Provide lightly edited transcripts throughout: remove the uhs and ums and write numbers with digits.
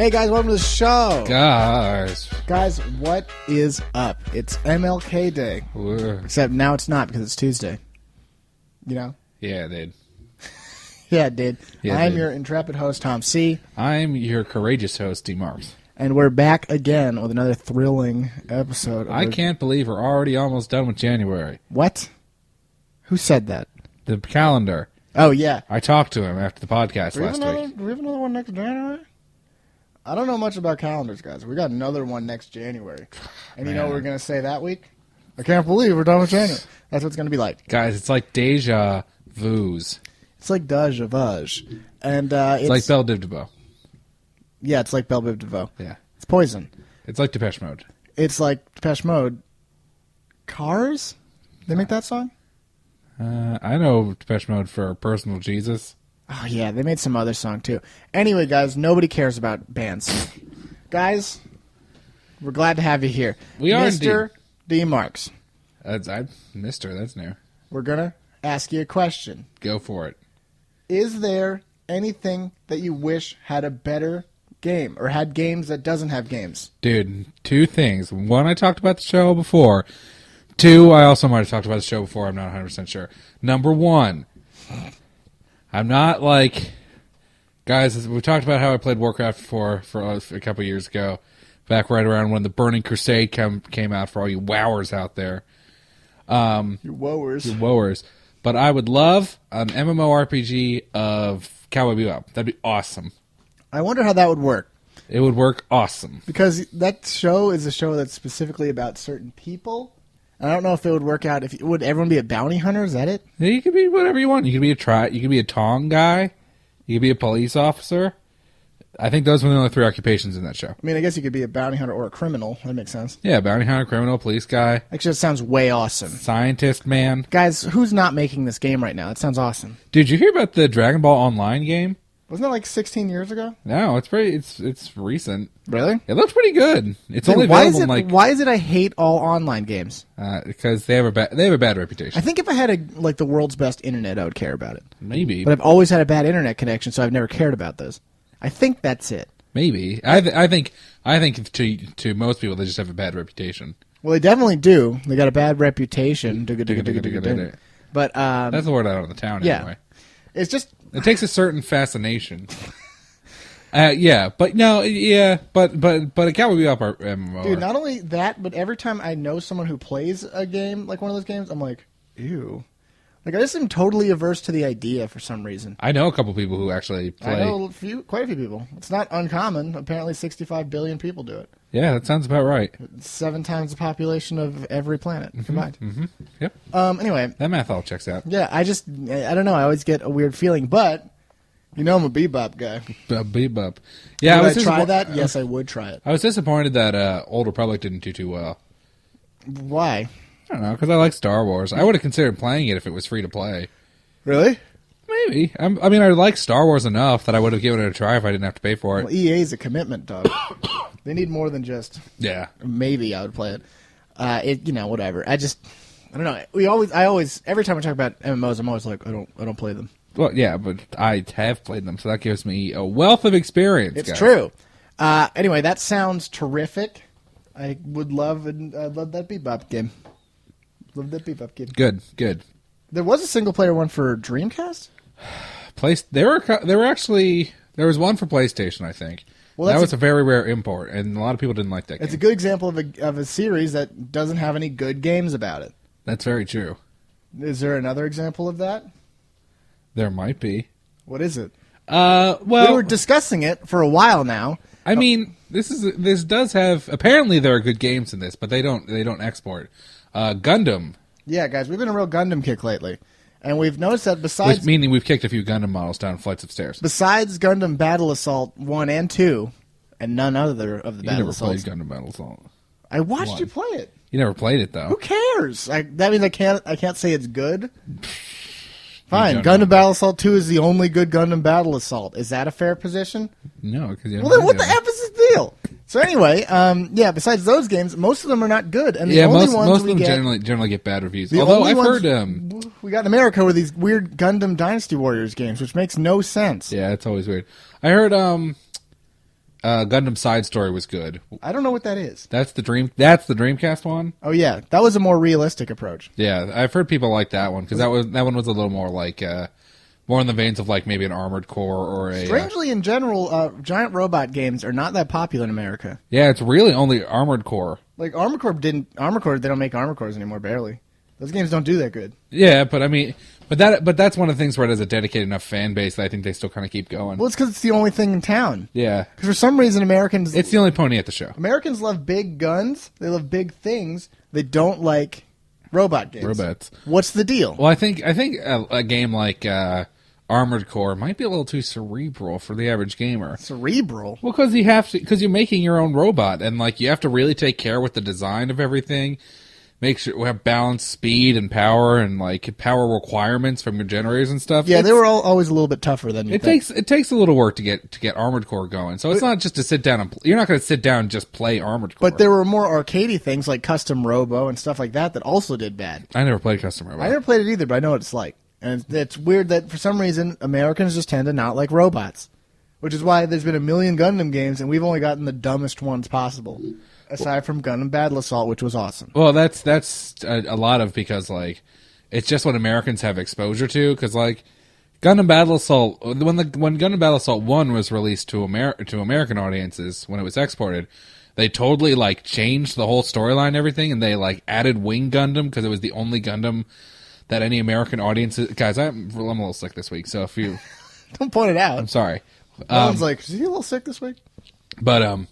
Hey guys, welcome to the show. Guys, what is up? It's MLK Day. Except now it's not because it's Tuesday. You know? Yeah, dude. Yeah, dude. Yeah, I'm dude. your intrepid host, Tom C. I'm your courageous host, D Marx. And we're back again with another thrilling episode. I can't believe we're already almost done with January. What? Who said that? The calendar. Oh, yeah. I talked to him after the podcast last week. Do we have another one next January? I don't know much about calendars, guys. We got another one next January. And you know what we're going to say that week? I can't believe we're done with January. That's what it's going to be like. Guys, it's like deja vu's. It's like deja vu. And It's like Belle Biv DeVoe. Yeah, it's like Belle Biv DeVoe. Yeah. It's Poison. It's like Depeche Mode. It's like Depeche Mode. Cars? They make that song? I know Depeche Mode for Personal Jesus. Oh, yeah, they made some other song, too. Anyway, guys, nobody cares about bands. Guys, we're glad to have you here. We are Mr. D. Marx. Mr. That's new. We're going to ask you a question. Go for it. Is there anything that you wish had a better game, or had games that doesn't have games? Dude, two things. One, I talked about the show before. Two, I also might have talked about the show before. I'm not 100% sure. Number one, I'm not like... Guys, we talked about how I played Warcraft for a couple years ago, back right around when the Burning Crusade came out for all you wowers out there. You wowers. You wowers. But I would love an MMORPG of Cowboy Bebop. That'd be awesome. I wonder how that would work. It would work awesome. Because that show is a show that's specifically about certain people. And I don't know if it would work out. Would everyone be a bounty hunter? Is that it? Yeah, you could be whatever you want. You could be you could be a Tong guy. You could be a police officer. I think those were the only three occupations in that show. I mean, I guess you could be a bounty hunter or a criminal. That makes sense. Yeah, bounty hunter, criminal, police guy. Actually, that sounds way awesome. Scientist man. Guys, who's not making this game right now? That sounds awesome. Did you hear about the Dragon Ball Online game? Wasn't that like 16 years ago? No, it's recent. Really? It looks pretty good. It's only why available why is it I hate all online games? because they have a bad reputation. I think if I had the world's best internet, I would care about it. Maybe. But I've always had a bad internet connection, so I've never cared about those. I think that's it. Maybe. I think to most people they just have a bad reputation. Well, they definitely do. They got a bad reputation. But that's the word out of the town anyway. It's just it takes a certain fascination. But a Cowboy Bebop MMO. Dude, not only that, but every time I know someone who plays a game, like one of those games, I'm like, ew. Like, I just am totally averse to the idea for some reason. I know a couple people who actually play. I know quite a few people. It's not uncommon. Apparently 65 billion people do it. Yeah, that sounds about right. It's 7 times the population of every planet combined. Mm-hmm. Yep. Anyway. That math all checks out. Yeah, I don't know. I always get a weird feeling, but... You know I'm a bebop guy. Bebop. Yeah, would I try that? Yes, I would try it. I was disappointed that Old Republic didn't do too well. Why? I don't know, because I like Star Wars. I would have considered playing it if it was free to play. Really? Maybe. I mean, I like Star Wars enough that I would have given it a try if I didn't have to pay for it. Well, EA's a commitment, dog. They need more than just... Yeah. Maybe I would play it. Whatever. I don't know. I always, every time I talk about MMOs, I'm always like, I don't play them. Well, yeah, but I have played them, so that gives me a wealth of experience. It's true. Anyway, that sounds terrific. I would love that Bebop game. Love that Bebop game. Good. There was a single player one for Dreamcast? There was one for PlayStation, I think. Well, that was a very rare import, and a lot of people didn't like that game. It's a good example of a series that doesn't have any good games about it. That's very true. Is there another example of that? There might be. What is it? We were discussing it for a while now. I mean, this does have. Apparently, there are good games in this, but they don't export. Gundam. Yeah, guys, we've been a real Gundam kick lately, and we've noticed that besides meaning we've kicked a few Gundam models down flights of stairs. Besides Gundam Battle Assault 1 and 2, and none other of the Battle Assaults. You never played Gundam Battle Assault. I watched you play it. You never played it though. Who cares? That means I can't say it's good. Fine, Gundam Battle Assault 2 is the only good Gundam Battle Assault. Is that a fair position? No, because well, then what the F is the deal? So anyway, besides those games, most of them are not good. And the only ones most of them generally get bad reviews. Although I've heard we got in America were these weird Gundam Dynasty Warriors games, which makes no sense. Yeah, it's always weird. I heard Gundam Side Story was good. I don't know what that is. That's the Dreamcast one. Oh yeah, that was a more realistic approach. Yeah, I've heard people like that one because that one was a little more like more in the veins of like maybe an Armored Core or a. Strangely, in general, giant robot games are not that popular in America. Yeah, it's really only Armored Core. Like Armored Core, they don't make Armored Cores anymore. Barely. Those games don't do that good. Yeah, but I mean, but that's one of the things where it has a dedicated enough fan base that I think they still kind of keep going. Well, it's because it's the only thing in town. Yeah, because for some reason it's the only pony at the show. Americans love big guns. They love big things. They don't like robot games. Robots. What's the deal? Well, I think a game like Armored Core might be a little too cerebral for the average gamer. Cerebral? Well, because you're making your own robot, and like you have to really take care with the design of everything. Make sure we have balanced speed and power and like power requirements from your generators and stuff. Yeah, they were always a little bit tougher than you think. It takes a little work to get Armored Core going. So it's not just to sit down and you're not going to sit down and just play Armored Core. But there were more arcadey things like Custom Robo and stuff like that also did bad. I never played Custom Robo. I never played it either, but I know what it's like. And it's weird that for some reason Americans just tend to not like robots, which is why there's been a million Gundam games and we've only gotten the dumbest ones possible. Aside from Gundam Battle Assault, which was awesome. Well, that's a lot of because like it's just what Americans have exposure to. Because like Gundam Battle Assault, when Gundam Battle Assault 1 was released to American audiences when it was exported, they totally like changed the whole storyline and everything, and they like added Wing Gundam because it was the only Gundam that any American audiences. Guys, I'm a little sick this week, so if you don't point it out, I'm sorry. No one's like, is he a little sick this week? But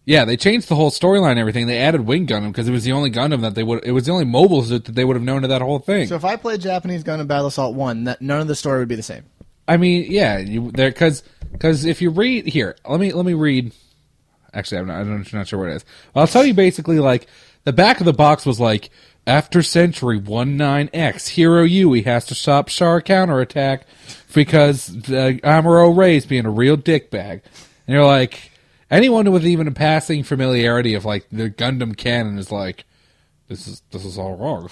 yeah, they changed the whole storyline and everything. They added Wing Gundam because it was the only Gundam that it was the only mobile suit that they would have known of that whole thing. So if I played Japanese Gundam Battle Assault 1, none of the story would be the same. I mean, yeah, because if you read here, let me read. Actually, I'm not sure what it is. I'll tell you basically like the back of the box was like after Century 19X, Hero Yui has to stop Char counterattack because Amuro Ray's being a real dickbag, and you're like. Anyone with even a passing familiarity of like the Gundam canon is like, this is all wrong.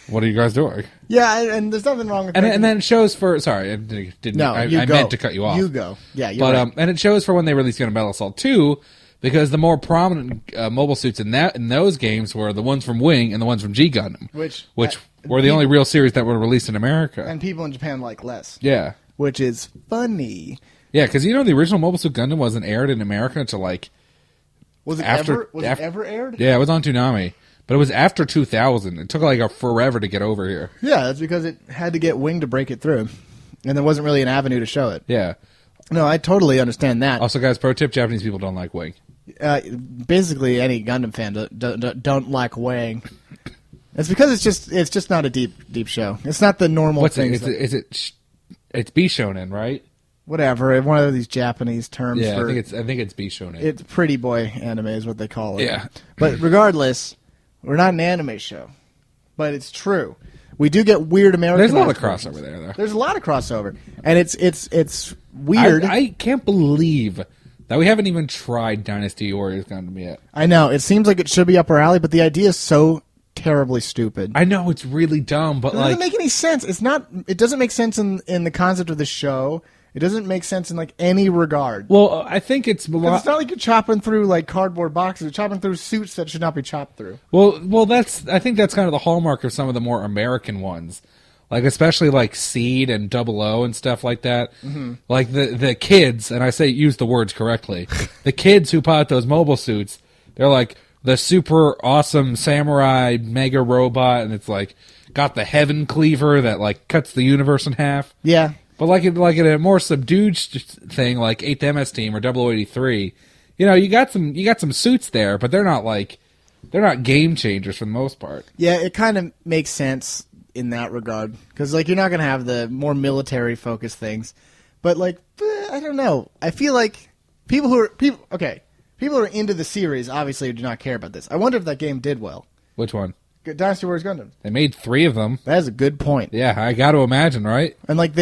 What are you guys doing? Yeah, and there's nothing wrong with that. And then it shows for sorry, I didn't. No, I go. meant to cut you off. You go. Yeah, you're right. And it shows for when they released Gundam Battle Assault 2 because the more prominent mobile suits in those games were the ones from Wing and the ones from G Gundam, which were the only real series that were released in America. And people in Japan like less. Yeah, which is funny. Yeah, because the original Mobile Suit Gundam wasn't aired in America until like was it ever aired? Yeah, it was on Toonami, but it was after 2000. It took like forever to get over here. Yeah, that's because it had to get Wing to break it through, and there wasn't really an avenue to show it. Yeah, no, I totally understand that. Also, guys, pro tip: Japanese people don't like Wing. Basically, any Gundam fan don't like Wing. It's because it's just not a deep show. It's not the normal thing. It's Bishonen, right? Whatever, one of these Japanese terms. Yeah, for, I think it's Bishonen. It's pretty boy anime is what they call it. Yeah. But regardless, we're not an anime show. But it's true. We do get weird American. There's a lot of crossover there, though. There's a lot of crossover, and it's weird. I can't believe that we haven't even tried Dynasty Warriors Gundam yet. I know it seems like it should be up our alley, but the idea is so terribly stupid. I know it's really dumb, but it doesn't make any sense. It's not. It doesn't make sense in the concept of the show. It doesn't make sense in like any regard. Well, I think it's not like you're chopping through like cardboard boxes. You're chopping through suits that should not be chopped through. Well, I think that's kind of the hallmark of some of the more American ones, like especially like Seed and 00 and stuff like that. Mm-hmm. Like the kids, and I say use the words correctly. The kids who pilot those mobile suits, they're like the super awesome samurai mega robot, and it's like got the heaven cleaver that like cuts the universe in half. Yeah. But like in a more subdued thing, like 8th MS Team or 0083, you got some suits there, but they're not game changers for the most part. Yeah, it kind of makes sense in that regard because like you're not gonna have the more military focused things, but like I don't know. I feel like people who are into the series obviously do not care about this. I wonder if that game did well. Which one? Dynasty Warriors Gundam. They made 3 of them. That is a good point. Yeah, I got to imagine, right? And like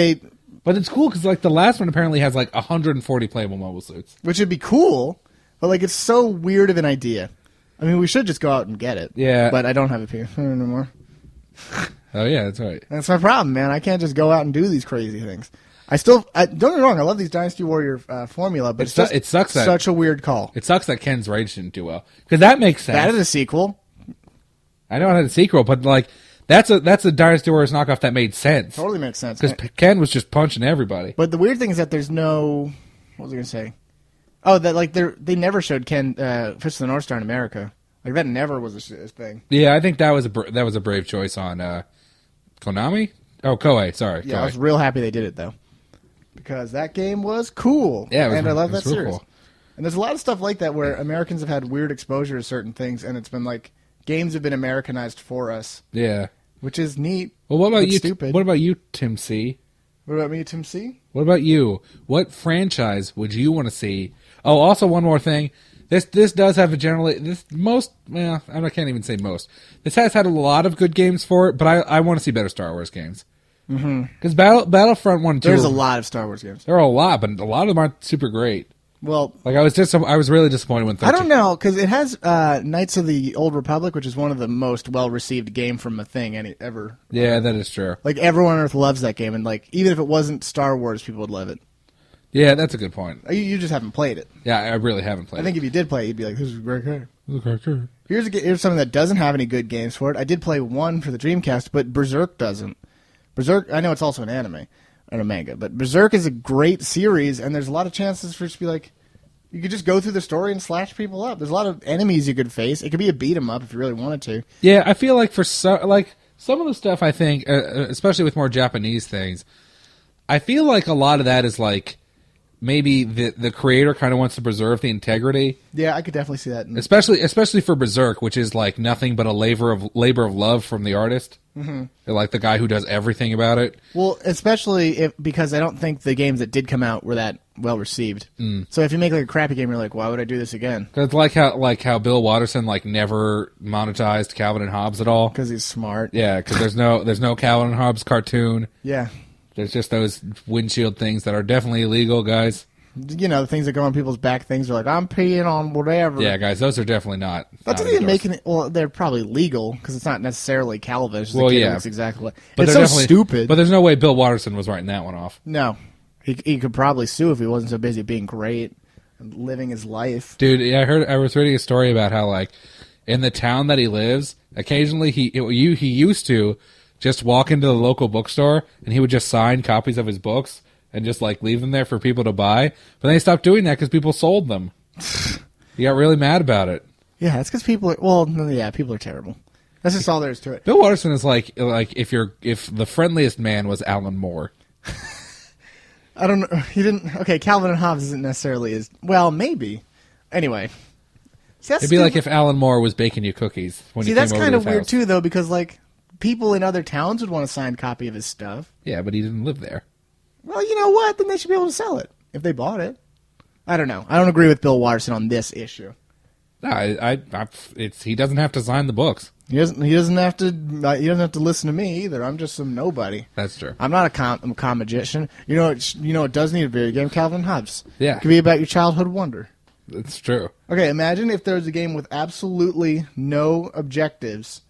But it's cool because like the last one apparently has like 140 playable mobile suits, which would be cool. But like it's so weird of an idea. I mean, we should just go out and get it. Yeah, but I don't have it here anymore. Oh yeah, that's right. That's my problem, man. I can't just go out and do these crazy things. Don't get me wrong. I love these Dynasty Warrior formula, but it sucks that such a weird call. It sucks that Ken's Rage didn't do well because that makes sense. That is a sequel. I know it had a sequel, but like that's a Dynasty Warriors knockoff that made sense. Totally makes sense because Ken was just punching everybody. But the weird thing is that there's no. What was I gonna say? Oh, that like they never showed Ken Fist of the North Star in America. Like that never was a thing. Yeah, I think that was a brave choice on Konami. Oh, Koei. Sorry. Yeah, Koei. I was real happy they did it though, because that game was cool. Yeah, and I love that series. Cool. And there's a lot of stuff like that where Americans have had weird exposure to certain things, and it's been like games have been Americanized for us. Yeah, which is neat. Well, what about you? Stupid. What about you, Tim C? What about me, Tim C? What about you? What franchise would you want to see? Oh, also one more thing. This does have I can't even say most. This has had a lot of good games for it, but I want to see better Star Wars games. Because Battlefront 1 and 2... There's a lot of Star Wars games. There are a lot, but a lot of them aren't super great. Well... Like, I was really disappointed when 13... I don't know, because it has Knights of the Old Republic, which is one of the most well-received game from a thing ever. Yeah, that is true. Like, everyone on Earth loves that game, and like even if it wasn't Star Wars, people would love it. Yeah, that's a good point. You just haven't played it. Yeah, I really haven't played it. I think if you did play it, you'd be like, this is a great game. This is a great game. Here's something that doesn't have any good games for it. I did play one for the Dreamcast, but Berserk doesn't. Berserk, I know it's also an anime and a manga, but Berserk is a great series, and there's a lot of chances for it to be like, you could just go through the story and slash people up. There's a lot of enemies you could face. It could be a beat 'em up if you really wanted to. Yeah, I feel like some of the stuff, I think, especially with more Japanese things, I feel like a lot of that is like maybe the creator kind of wants to preserve the integrity. Yeah, I could definitely see that. Especially for Berserk, which is like nothing but a labor of love from the artist. Mm-hmm. Like the guy who does everything about it. Well, especially because I don't think the games that did come out were that well received. So if you make like a crappy game, you're like, why would I do this again? Cause it's how Bill Watterson never monetized Calvin and Hobbes at all. Because he's smart. Yeah, because there's no Calvin and Hobbes cartoon. Yeah. There's just those windshield things that are definitely illegal, guys. You know, the things that go on people's back things are like, I'm peeing on whatever. Yeah, guys, those are definitely not. That doesn't even make it. Well, they're probably legal because it's not necessarily Calvin. It's just well, a kid yeah. that looks exactly like. But it's so stupid. But there's no way Bill Watterson was writing that one off. No. He could probably sue if he wasn't so busy being great and living his life. Dude, yeah, I was reading a story about how, like, in the town that he lives, occasionally he used to just walk into the local bookstore and he would just sign copies of his books and just like leave them there for people to buy. But then he stopped doing that because people sold them. He got really mad about it. Yeah, that's because people are. Well, yeah, people are terrible. That's just all there is to it. Bill Watterson is like if the friendliest man was Alan Moore. I don't know. He didn't. Okay, Calvin and Hobbes isn't necessarily as well. Maybe. Anyway, it'd be like if Alan Moore was baking you cookies when you came over to his house. See, that's kind of weird too, though, because like people in other towns would want a signed copy of his stuff. Yeah, but he didn't live there. Well, you know what? Then they should be able to sell it if they bought it. I don't know. I don't agree with Bill Watterson on this issue. No, he doesn't have to sign the books. He doesn't have to listen to me either. I'm just some nobody. That's true. I'm not a com magician. You know it does need a video game, Calvin Hobbes. Yeah. It could be about your childhood wonder. That's true. Okay, imagine if there was a game with absolutely no objectives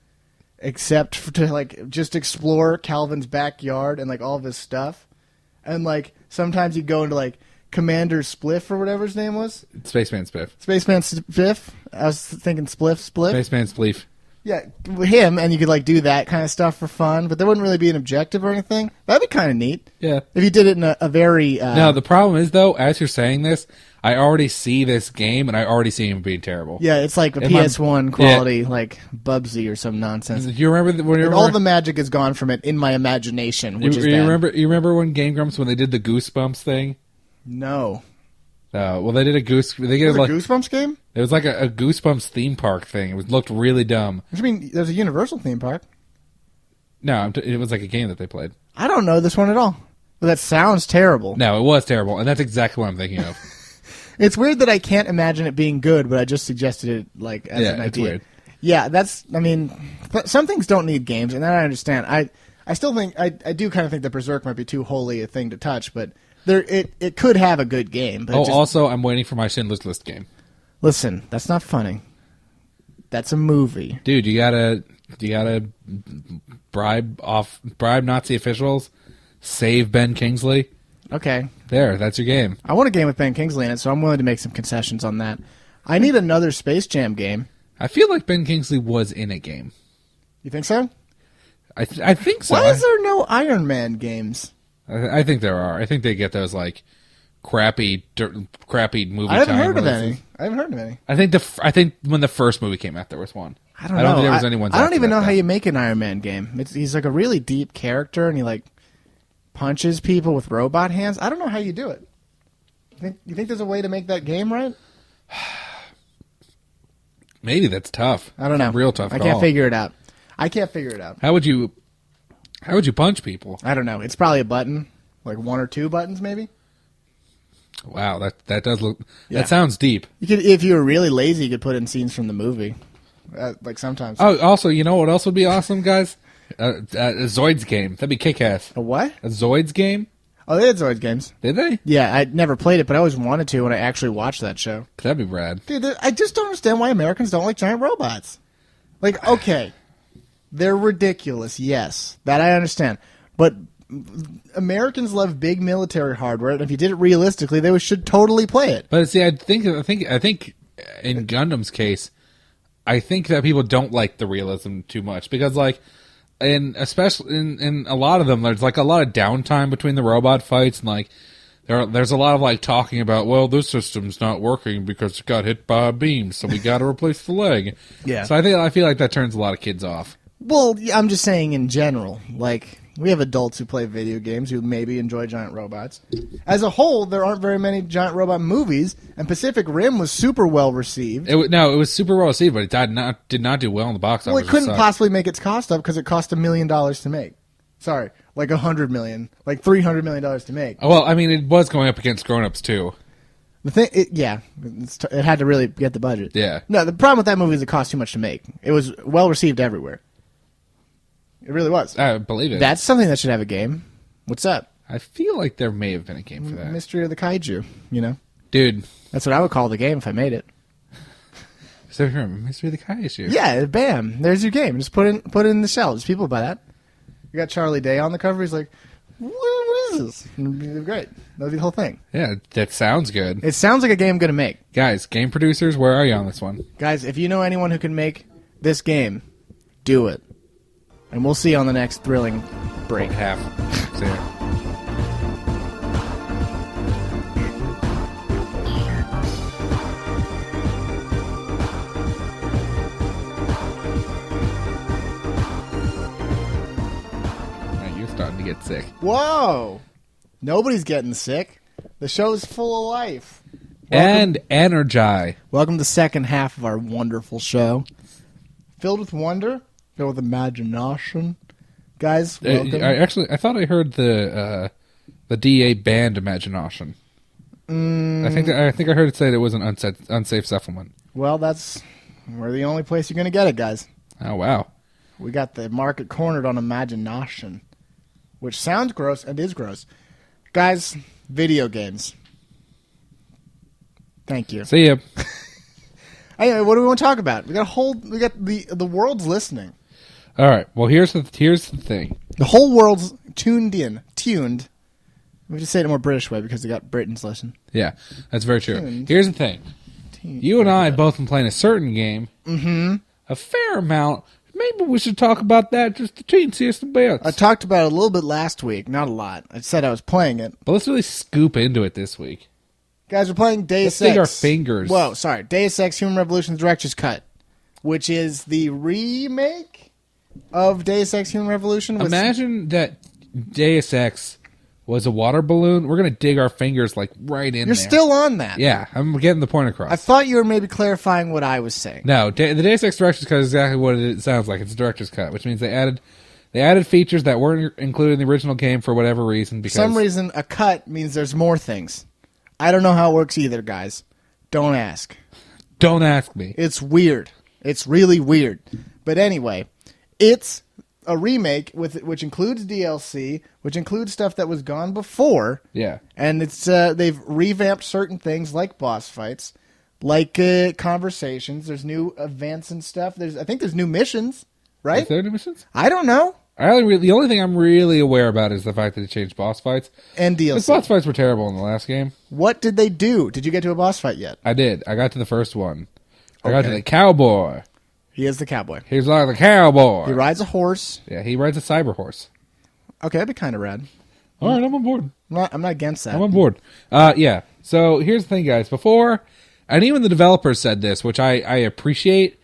except to like just explore Calvin's backyard and like all of his stuff. And like sometimes you go into like Commander Spliff or whatever his name was. Spaceman Spliff. Spaceman Spliff. I was thinking Spliff. Spaceman Spliff. Yeah, him, and you could like do that kind of stuff for fun, but there wouldn't really be an objective or anything. That'd be kind of neat. Yeah. If you did it in a very... No, the problem is, though, as you're saying this, I already see this game, and I already see him being terrible. Yeah, it's like a PS1 quality, like Bubsy or some nonsense. Do you remember... all the magic is gone from it in my imagination, which is bad. You remember when Game Grumps, when they did the Goosebumps thing? No. Well, they did a Goosebumps game? It was like a Goosebumps theme park thing. It looked really dumb. What do you mean? There's a Universal theme park. No, it was like a game that they played. I don't know this one at all. But that sounds terrible. No, it was terrible, and that's exactly what I'm thinking of. It's weird that I can't imagine it being good, but I just suggested it like as an idea. It's weird. Yeah, some things don't need games, and that I understand. I still think I do kind of think that Berserk might be too holy a thing to touch, but it could have a good game. But also, I'm waiting for my Schindler's List game. Listen, that's not funny. That's a movie. Dude, you gotta bribe Nazi officials, save Ben Kingsley. Okay. There, that's your game. I want a game with Ben Kingsley in it, so I'm willing to make some concessions on that. I need another Space Jam game. I feel like Ben Kingsley was in a game. You think so? I think so. Why is there no Iron Man games? I think there are. I think they get those like crappy movie. I haven't heard of releases. any. I think when the first movie came out, there was one. I don't know. I don't think there was any ones. I don't after even that, know though. how you make an Iron Man game. He's like a really deep character, and he like punches people with robot hands. I don't know how you do it. You think there's a way to make that game right? Maybe that's tough. I don't know. It's a real tough. I call. can't figure it out. How would you punch people? I don't know. It's probably a button, like one or two buttons, maybe. Wow, that does look. Yeah. That sounds deep. You could, if you were really lazy, you could put in scenes from the movie. Like sometimes. Oh, also, you know what else would be awesome, guys? A Zoids game. That'd be kick-ass. A what? A Zoids game? Oh, they had Zoids games. Did they? Yeah, I never played it, but I always wanted to when I actually watched that show. That'd be rad. Dude, I just don't understand why Americans don't like giant robots. Like, okay, they're ridiculous, yes, that I understand. But Americans love big military hardware, and if you did it realistically, they should totally play it. But see, I think in Gundam's case, I think that people don't like the realism too much because, like, especially in a lot of them, there's like a lot of downtime between the robot fights, and like there's a lot of like talking about, well, this system's not working because it got hit by a beam, so we got to replace the leg. Yeah. So I feel like that turns a lot of kids off. Well, I'm just saying in general, like, we have adults who play video games who maybe enjoy giant robots. As a whole, there aren't very many giant robot movies, and Pacific Rim was super well received. It was super well received, but it did not do well in the box office. Well, it couldn't possibly make its cost up because it cost $1 million to make. Sorry, like $100 million, like $300 million to make. Oh, well, I mean, it was going up against Grown Ups too. The thing, it had to really get the budget. Yeah. No, the problem with that movie is it cost too much to make. It was well received everywhere. It really was. I believe it. That's something that should have a game. What's up? I feel like there may have been a game for that. Mystery of the Kaiju, you know? Dude. That's what I would call the game if I made it. So here, Mystery of the Kaiju. Yeah, bam. There's your game. Just put it in the shelves. People buy that. You got Charlie Day on the cover. He's like, what is this? It'd be great. That would be the whole thing. Yeah, that sounds good. It sounds like a game I'm going to make. Guys, game producers, where are you on this one? Guys, if you know anyone who can make this game, do it. And we'll see you on the next thrilling break. Half. See ya. You're starting to get sick. Whoa! Nobody's getting sick. The show's full of life. And energy. Welcome to the second half of our wonderful show. Filled with wonder, filled with imagination. Guys, welcome. I thought I heard the DA banned Imagination. I think I heard it say it was an unsafe supplement. Well, we're the only place you're going to get it, guys. Oh, wow. We got the market cornered on Imagination, which sounds gross and is gross. Guys, video games. Thank you. See ya. Anyway, what do we want to talk about? We got the world's listening. All right. Well, here's the thing. The whole world's tuned. We just say it in a more British way because they got Britain's listen. Yeah, that's very true. Tuned. Here's the thing. You and I have both been playing a certain game. Mm-hmm. A fair amount. Maybe we should talk about that just a teensy bit. I talked about it a little bit last week. Not a lot. I said I was playing it. But let's really scoop into it this week. Guys, we're playing Deus Ex. Let's dig our fingers. Whoa, sorry. Deus Ex Human Revolution Director's Cut, which is the remake of Deus Ex Human Revolution. Imagine that Deus Ex was a water balloon. We're going to dig our fingers like right in there. You're still on that. Yeah, I'm getting the point across. I thought you were maybe clarifying what I was saying. No, the Deus Ex Director's Cut is exactly what it sounds like. It's a Director's Cut, which means they added features that weren't included in the original game for whatever reason. For some reason, a cut means there's more things. I don't know how it works either, guys. Don't ask. Don't ask me. It's weird. It's really weird. But anyway, it's a remake which includes DLC, which includes stuff that was gone before. Yeah. And it's they've revamped certain things like boss fights, like conversations. There's new events and stuff. I think there's new missions, right? Is there new missions? I don't know. The only thing I'm really aware about is the fact that it changed boss fights. And Those DLC. boss fights were terrible in the last game. What did they do? Did you get to a boss fight yet? I did. I got to the first one. I got to Okay. the cowboy. He is the cowboy. He's like the cowboy. He rides a horse. Yeah, he rides a cyber horse. Okay, that'd be kind of rad. All right, I'm on board. I'm not against that. I'm on board. Yeah. So here's the thing, guys. Before, and even the developers said this, which I appreciate.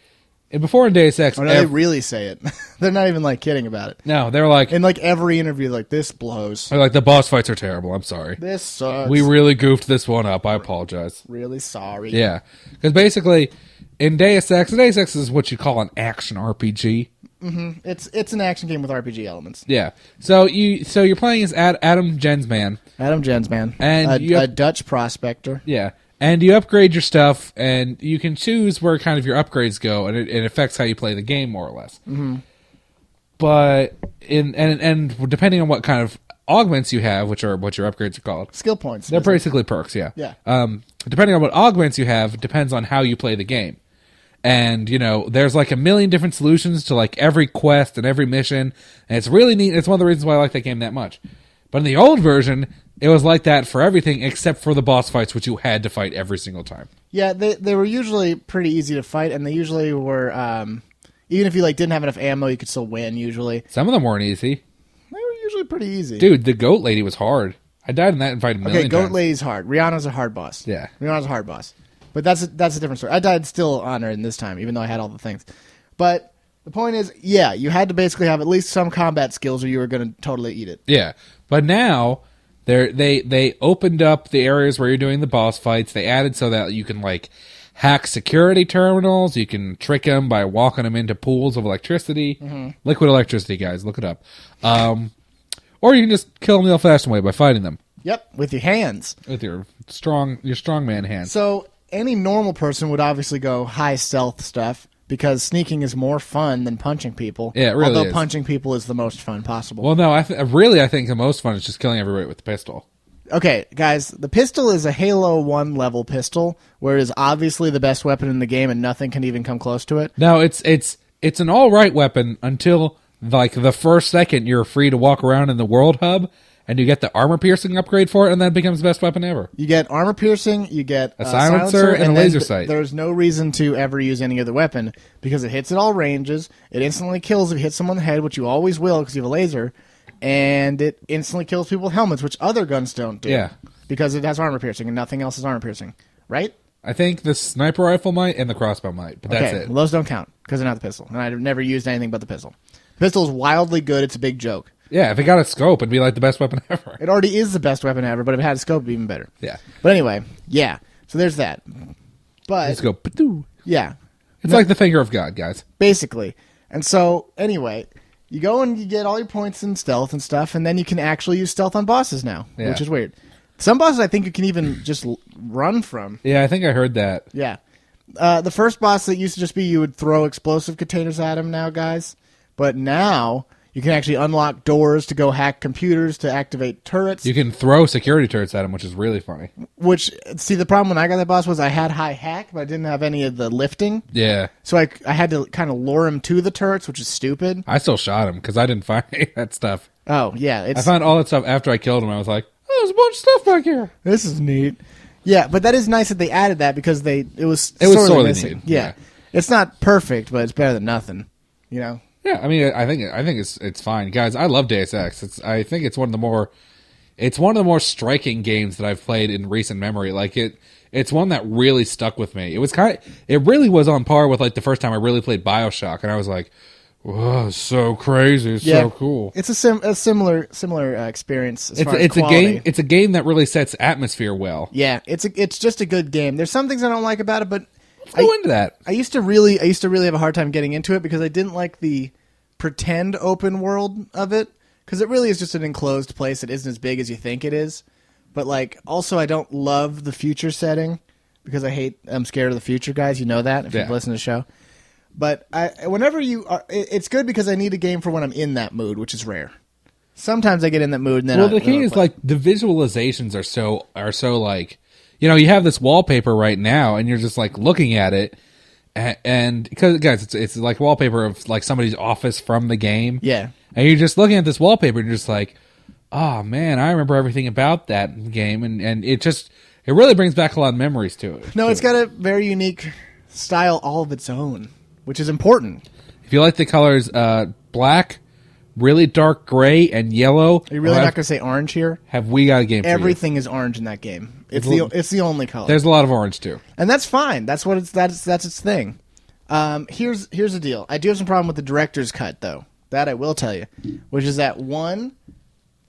And before in Deus Ex, Oh, no, they really say it. They're not even like kidding about it. no, they were like, In like every interview, like this blows. they're like the boss fights are terrible. I'm sorry. This sucks. We really goofed this one up. I apologize. really sorry. Yeah, because basically, in Deus Ex is what you call an action RPG. It's an action game with RPG elements. Yeah. So you're playing as Adam Jensman. Adam Jensman, And a Dutch prospector. Yeah. And you upgrade your stuff, and you can choose where kind of your upgrades go, and it affects how you play the game more or less. Mm-hmm. But and depending on what kind of augments you have, which are what your upgrades are called, Skill points. they're isn't it? basically perks. Yeah. Yeah. Depending on what augments you have, depends on how you play the game. And, there's like a million different solutions to like every quest and every mission. And it's really neat. It's one of the reasons why I like that game that much. But in the old version, it was like that for everything except for the boss fights, which you had to fight every single time. Yeah, they were usually pretty easy to fight, and they usually were. Even if you like didn't have enough ammo, you could still win. Usually, Some of them weren't easy. they were usually pretty easy. Dude, the goat lady was hard. I died in that and fight a million okay, Goat times. Lady's hard. Rihanna's a hard boss. Yeah. Rihanna's a hard boss. But that's a different story. I died still on her in this time, even though I had all the things. But the point is, yeah, you had to basically have at least some combat skills, or you were going to totally eat it. Yeah. But now they opened up the areas where you're doing the boss fights. They added so that you can like hack security terminals. You can trick them by walking them into pools of electricity. Mm-hmm. Liquid electricity, guys. Look it up. Or you can just kill them the old-fashioned way by fighting them Yep, with your hands. with your strongman hands. So any normal person would obviously go high stealth stuff because sneaking is more fun than punching people. Yeah, it really Although is. punching people is the most fun possible. Well, no, I think the most fun is just killing everybody with the pistol. Okay, guys, the pistol is a Halo 1 level pistol, where it is obviously the best weapon in the game and nothing can even come close to it. No, it's an all right weapon until like the first second you're free to walk around in the world hub and you get the armor piercing upgrade for it, and then it becomes the best weapon ever. You get armor piercing, you get A silencer, and a then laser sight. There's no reason to ever use any other weapon because it hits at all ranges. It instantly kills if you hit someone in the head, which you always will because you have a laser, and it instantly kills people with helmets, which other guns don't do. Yeah. Because it has armor piercing and nothing else is armor piercing, right? I think the sniper rifle might and the crossbow might, but that's Okay, it. well, those don't count because they're not the pistol, and I've never used anything but the pistol. The pistol is wildly good. It's a big joke. Yeah, if it got a scope, it'd be like the best weapon ever. It already is the best weapon ever, but if it had a scope, it'd be even better. Yeah. But anyway, yeah. So there's that. But Let's go. Padoo. yeah, It's like the finger of God, guys. basically. And so anyway, you go and you get all your points in stealth and stuff, and then you can actually use stealth on bosses now, Yeah. which is weird. Some bosses I think you can even just run from. Yeah, I think I heard that. Yeah. The first boss that used to just be you would throw explosive containers at him now, guys. But now you can actually unlock doors to go hack computers to activate turrets. You can throw security turrets at him, which is really funny. Which, see, the problem when I got that boss was I had high hack, but I didn't have any of the lifting. Yeah. So I had to kind of lure him to the turrets, which is stupid. I still shot him because I didn't find any of that stuff. Oh, yeah. I found all that stuff after I killed him. I was like, oh, there's a bunch of stuff back here. This is neat. Yeah, but that is nice that they added that because it was sorely missing. needed, Yeah. yeah. It's not perfect, but it's better than nothing. You know? Yeah, I mean, I think it's fine, guys. I love Deus Ex. I think it's one of the more striking games that I've played in recent memory. Like it's one that really stuck with me. It really was on par with like the first time I really played BioShock, and I was like, whoa, so crazy, it's so cool. It's a similar experience. As far as It's quality. a game. It's a game that really sets atmosphere well. Yeah, it's just a good game. There's some things I don't like about it, but Let's go into that. I used to really have a hard time getting into it because I didn't like the pretend open world of it because it really is just an enclosed place that isn't as big as you think it is. But like, also I don't love the future setting because I'm scared of the future, guys. You know that if you've listened to the show. But it's good because I need a game for when I'm in that mood, which is rare. Sometimes I get in that mood and then The thing is, like, the visualizations are so like, you have this wallpaper right now and you're just like looking at it And because guys, it's like wallpaper of like somebody's office from the game. Yeah. And you're just looking at this wallpaper and you're just like, oh man, I remember everything about that game, and it really brings back a lot of memories to it. No, it's got a very unique style all of its own, which is important. If you like the colors black, really dark gray, and yellow, Are you really not going to say orange here? Have we got a game for you? Everything is orange in that game. It's the only color. There's a lot of orange too, and that's fine. That's what that's its thing. Here's the deal. I do have some problem with the director's cut, though. That I will tell you, which is that one,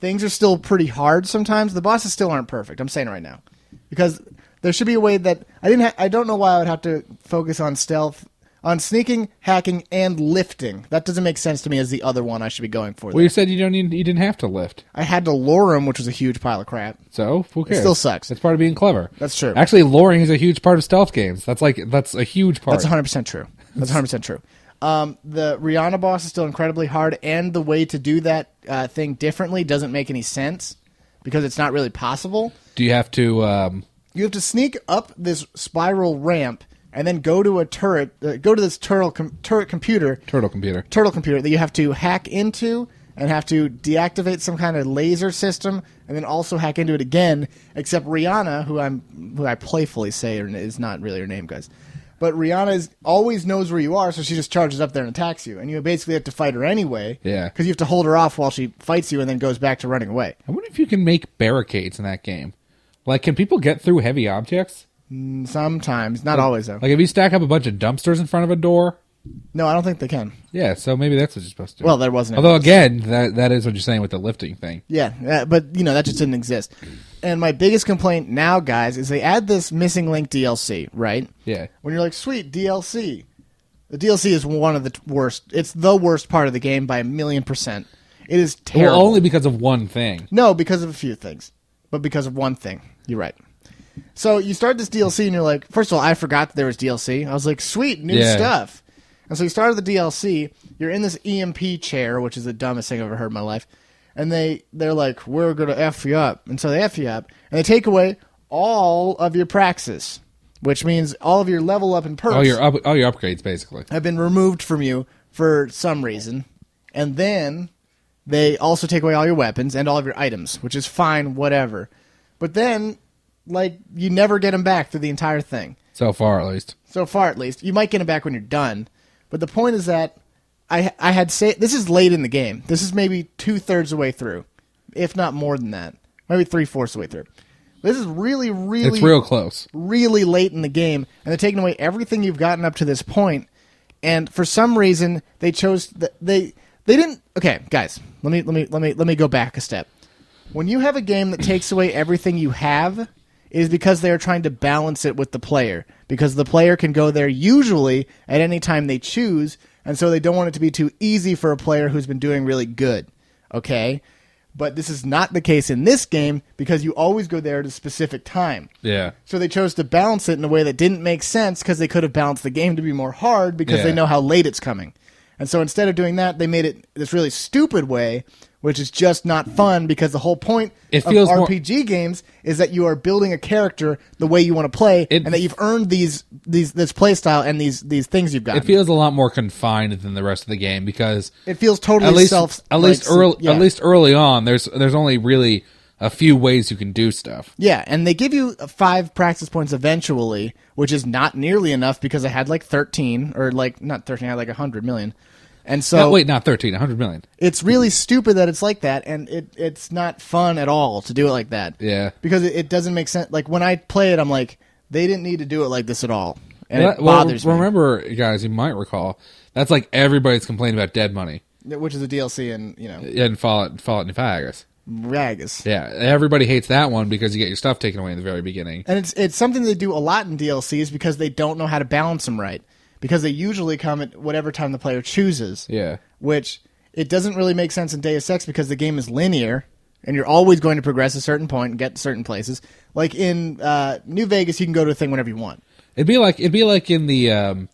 things are still pretty hard sometimes. The bosses still aren't perfect. I'm saying it right now, because there should be a way that I don't know why I would have to focus on stealth, on sneaking, hacking, and lifting. That doesn't make sense to me as the other one I should be going for. Well, you said you didn't have to lift. I had to lure him, which was a huge pile of crap. So who cares? It still sucks. That's part of being clever. That's true. Actually, luring is a huge part of stealth games. That's a huge part. That's 100% true. That's 100% true. The Rihanna boss is still incredibly hard, and the way to do that thing differently doesn't make any sense because it's not really possible. Do you have to? You have to sneak up this spiral ramp and then go to a turret. Go to this turtle computer that you have to hack into and have to deactivate some kind of laser system, and then also hack into it again. Except Rihanna, who I playfully say is not really her name, guys. But Rihanna always knows where you are, so she just charges up there and attacks you. And you basically have to fight her anyway. Yeah. Because you have to hold her off while she fights you and then goes back to running away. I wonder if you can make barricades in that game. Like, can people get through heavy objects? Sometimes. Not always, though. Like, if you stack up a bunch of dumpsters in front of a door? No, I don't think they can. Yeah, so maybe that's what you're supposed to do. Well, there wasn't. Although, again, that is what you're saying with the lifting thing. Yeah, but, that just didn't exist. And my biggest complaint now, guys, is they add this missing link DLC, right? Yeah. When you're like, sweet, DLC. The DLC is one of the worst. It's the worst part of the game by 1,000,000%. It is terrible. Well, only because of one thing. No, because of a few things. But because of one thing. You're right. So you start this DLC and you're like, first of all, I forgot that there was DLC. I was like, sweet, new stuff. And so you started the DLC. You're in this EMP chair, which is the dumbest thing I've ever heard in my life. And they're like, we're going to F you up. And so they F you up. And they take away all of your praxis, which means all of your level up and perks. All your upgrades, basically. Have been removed from you for some reason. And then they also take away all your weapons and all of your items, which is fine, whatever. But then, you never get them back through the entire thing. So far, at least. You might get them back when you're done. But the point is that I had this is late in the game. This is maybe 2/3 of the way through, if not more than that. Maybe 3/4 of the way through. This is really, really... It's real close. Really late in the game, and they're taking away everything you've gotten up to this point. And for some reason, they chose... They didn't... Okay, guys, let me go back a step. When you have a game that takes away everything you have, it is because they are trying to balance it with the player. Because the player can go there usually at any time they choose, and so they don't want it to be too easy for a player who's been doing really good. Okay? But this is not the case in this game because you always go there at a specific time. Yeah. So they chose to balance it in a way that didn't make sense because they could have balanced the game to be more hard because they know how late it's coming. And so instead of doing that, they made it this really stupid way, which is just not fun because the whole point of RPG games is that you are building a character the way you want to play and that you've earned this play style and these things you've got. It feels a lot more confined than the rest of the game because it feels totally at least early on there's only really a few ways you can do stuff. Yeah, and they give you 5 practice points eventually, which is not nearly enough because I had 13 or not 13, I had 100 million. And so not 13, 100 million. It's really stupid that it's like that, and it's not fun at all to do it like that. Yeah. Because it doesn't make sense. When I play it, I'm like, they didn't need to do it like this at all. And it bothers me. Remember, guys, you might recall, that's everybody's complaining about Dead Money. Which is a DLC in, in Fallout New Vegas. Vegas. Yeah, everybody hates that one because you get your stuff taken away in the very beginning. And it's something they do a lot in DLCs because they don't know how to balance them right. Because they usually come at whatever time the player chooses. Yeah. Which, it doesn't really make sense in Deus Ex because the game is linear, and you're always going to progress a certain point and get to certain places. Like in New Vegas, you can go to a thing whenever you want. It'd be like in the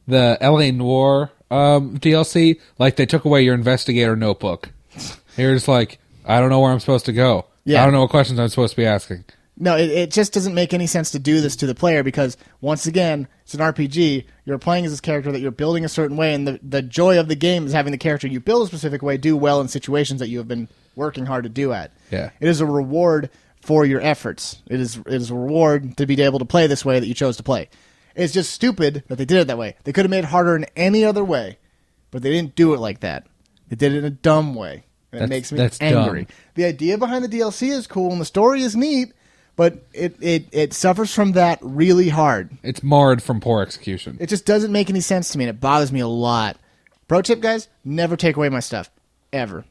LA Noire DLC, they took away your investigator notebook. You're just I don't know where I'm supposed to go. Yeah. I don't know what questions I'm supposed to be asking. No, it just doesn't make any sense to do this to the player because, once again, it's an RPG. You're playing as this character that you're building a certain way, and the joy of the game is having the character you build a specific way do well in situations that you have been working hard to do at. Yeah. It is a reward for your efforts. It is a reward to be able to play this way that you chose to play. It's just stupid that they did it that way. They could have made it harder in any other way, but they didn't do it like that. They did it in a dumb way, and it makes me angry. Dumb. The idea behind the DLC is cool, and the story is neat, but it suffers from that really hard. It's marred from poor execution. It just doesn't make any sense to me, and it bothers me a lot. Pro tip, guys, never take away my stuff. Ever.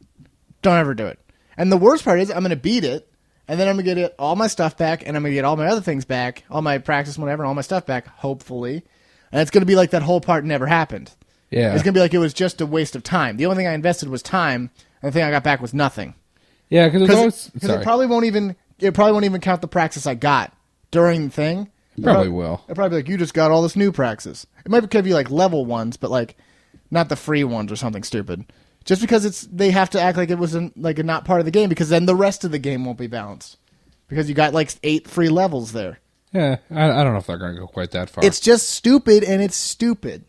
Don't ever do it. And the worst part is I'm going to beat it, and then I'm going to get all my stuff back, and I'm going to get all my other things back, all my practice, whatever, all my stuff back, hopefully. And it's going to be like that whole part never happened. Yeah. It's going to be like it was just a waste of time. The only thing I invested was time, and the thing I got back was nothing. Yeah, because it probably won't even count the praxis I got during the thing. Probably will. It'll probably be like, you just got all this new praxis. It might give you like level ones, but like not the free ones or something stupid. Just because they have to act like it was not part of the game, because then the rest of the game won't be balanced. Because you got like 8 free levels there. Yeah, I don't know if they're going to go quite that far. It's just stupid, and it's stupid.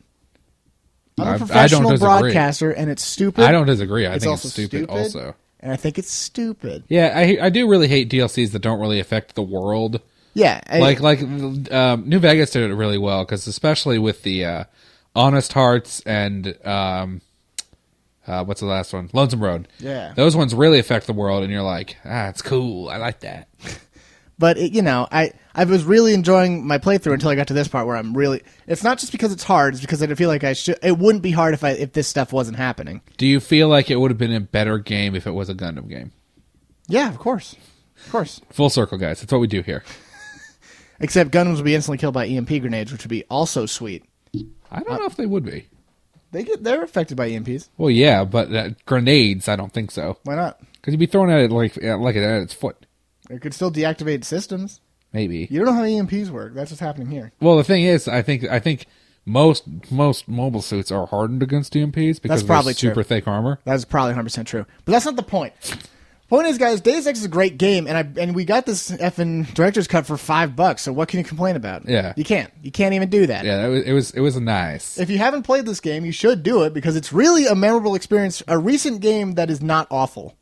I'm a professional broadcaster, and it's stupid. I don't disagree. I think it's stupid also. And I think it's stupid. Yeah, I do really hate DLCs that don't really affect the world. Yeah. New Vegas did it really well, because especially with the Honest Hearts and what's the last one? Lonesome Road. Yeah. Those ones really affect the world, and you're like, it's cool. I like that. But, I was really enjoying my playthrough until I got to this part where I'm really... It's not just because it's hard, it's because I feel like it wouldn't be hard if this stuff wasn't happening. Do you feel like it would have been a better game if it was a Gundam game? Yeah, of course. Of course. Full circle, guys. That's what we do here. Except Gundams would be instantly killed by EMP grenades, which would be also sweet. I don't know if they would be. They're affected by EMPs. Well, yeah, but grenades, I don't think so. Why not? Because you'd be throwing at it like at its foot. It could still deactivate systems. Maybe. You don't know how EMPs work. That's what's happening here. Well, the thing is, I think most mobile suits are hardened against EMPs because that's probably of super thick armor. That's probably 100% true. But that's not the point. Point is, guys, Deus Ex is a great game, and we got this effing director's cut for $5. So what can you complain about? Yeah, you can't. You can't even do that. Yeah, it was nice. If you haven't played this game, you should do it because it's really a memorable experience. A recent game that is not awful.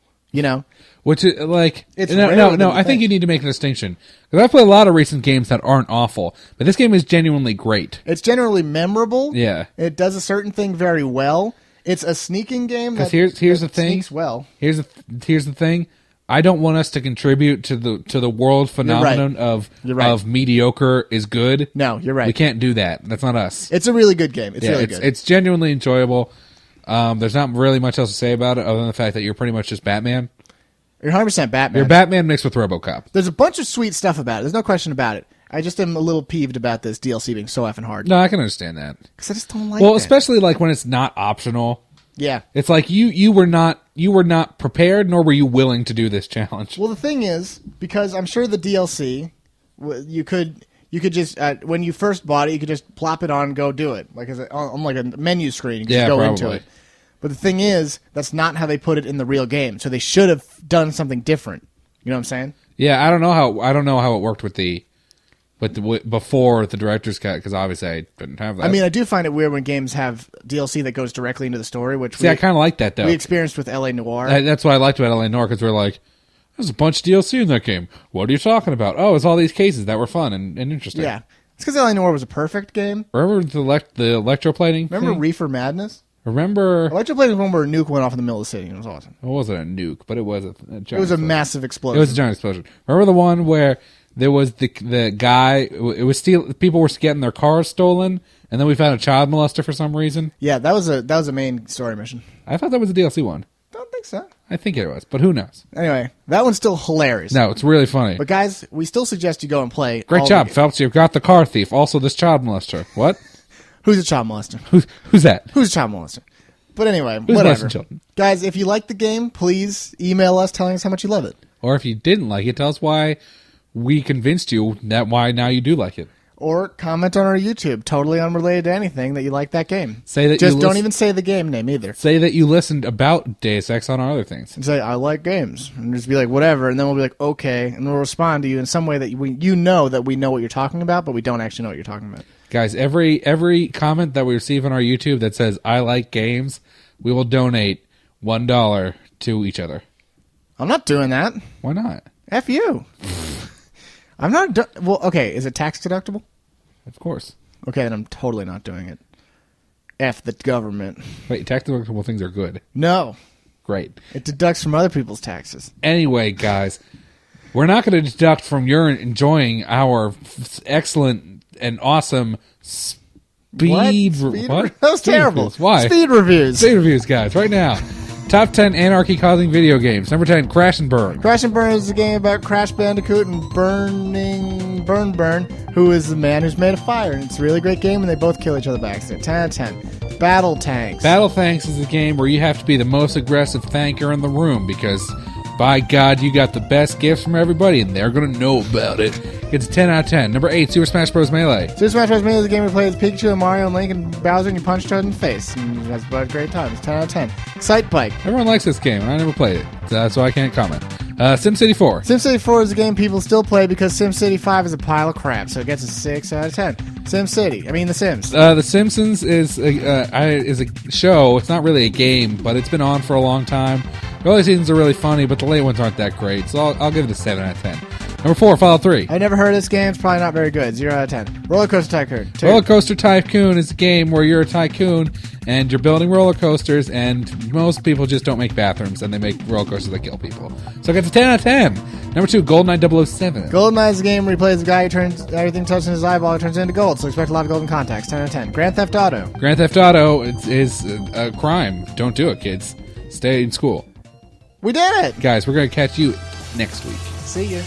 Which is like it's no. I think you need to make a distinction because I've played a lot of recent games that aren't awful, but this game is genuinely great. It's generally memorable. Yeah, it does a certain thing very well. It's a sneaking game. Because here's the thing. Sneaks well. Here's the thing. I don't want us to contribute to the world phenomenon of mediocre is good. No, you're right. We can't do that. That's not us. It's a really good game. It's really good. It's genuinely enjoyable. There's not really much else to say about it other than the fact that you're pretty much just Batman. You're 100% Batman. You're Batman mixed with RoboCop. There's a bunch of sweet stuff about it. There's no question about it. I just am a little peeved about this DLC being so effing hard. No, I can understand that. Because I just don't like it. Well, especially like when it's not optional. Yeah. It's like you were not prepared, nor were you willing to do this challenge. Well, the thing is, because I'm sure the DLC, you could just when you first bought it, you could just plop it on and go do it, like on like a menu screen. You could just go into it. But the thing is, that's not how they put it in the real game. So they should have done something different. You know what I'm saying? Yeah, I don't know how it worked with before the director's cut, because obviously I didn't have that. I mean, I do find it weird when games have DLC that goes directly into the story. Which I kind of like that though. We experienced with LA Noire. That's what I liked about LA Noire, because we're like, there's a bunch of DLC in that game. What are you talking about? Oh, it's all these cases that were fun and interesting. Yeah, it's because LA Noire was a perfect game. Remember the electroplating? Remember thing? Reefer Madness? Remember electroplating was one where a nuke went off in the middle of the city. It was awesome. It wasn't a nuke, but it was a giant. It was a massive explosion. It was a giant explosion. Remember the one where there was the guy? It was people were getting their cars stolen, and then we found a child molester for some reason. Yeah, that was a main story mission. I thought that was a DLC one. Don't think so. I think it was, but who knows? Anyway, that one's still hilarious. No, it's really funny. But guys, we still suggest you go and play. Great job, Phelps. You've got the car thief. Also, this child molester. What? Who's a child molester? Who's that? Who's a child molester? But anyway, Who's whatever. Children? Guys, if you like the game, please email us telling us how much you love it. Or if you didn't like it, tell us why we convinced you why now you do like it. Or comment on our YouTube, totally unrelated to anything, that you like that game. Say that Just you don't even say the game name either. Say that you listened about Deus Ex on our other things. And say, I like games. And just be like, whatever. And then we'll be like, okay. And we'll respond to you in some way that you know that we know what you're talking about, but we don't actually know what you're talking about. Guys, every comment that we receive on our YouTube that says, I like games, we will donate $1 to each other. I'm not doing that. Why not? F you. I'm not... well, okay. Is it tax deductible? Of course. Okay, then I'm totally not doing it. F the government. Wait, tax deductible things are good. No. Great. It deducts from other people's taxes. Anyway, guys, we're not going to deduct from your enjoying our excellent and awesome speed... What? That was terrible. Reviews. Why? Speed reviews. Speed reviews, guys, right now. Top 10 anarchy-causing video games. Number 10, Crash and Burn. Crash and Burn is a game about Crash Bandicoot and Burn, who is the man who's made a fire. And it's a really great game, and they both kill each other by accident. 10 out of 10. Battle Tanks. Battle Tanks is a game where you have to be the most aggressive tanker in the room because, by God, you got the best gifts from everybody, and they're going to know about it. It's a 10 out of 10. Number 8, Super Smash Bros. Melee. Super Smash Bros. Melee is a game we play with Pikachu and Mario and Link and Bowser, and you punch each other in the face. And that's about a great time. It's 10 out of 10. Excite Bike. Everyone likes this game, and I never played it, so I can't comment. SimCity 4. SimCity 4 is a game people still play because SimCity 5 is a pile of crap, so it gets a 6 out of 10. SimCity. I mean, The Sims. The Simpsons is a show. It's not really a game, but it's been on for a long time. The early seasons are really funny, but the late ones aren't that great, so I'll give it a 7 out of 10. Number 4, Fallout 3. I never heard of this game. It's probably not very good. 0 out of 10. Roller Coaster Tycoon. 2. Roller Coaster Tycoon is a game where you're a tycoon and you're building roller coasters, and most people just don't make bathrooms, and they make roller coasters that kill people. So it gets a 10 out of 10. Number 2, GoldenEye 007. GoldenEye is a game where he plays a guy who turns everything touching his eyeball turns into gold, so expect a lot of golden contacts. 10 out of 10. Grand Theft Auto. Grand Theft Auto is a crime. Don't do it, kids. Stay in school. We did it! Guys, we're going to catch you next week. See ya.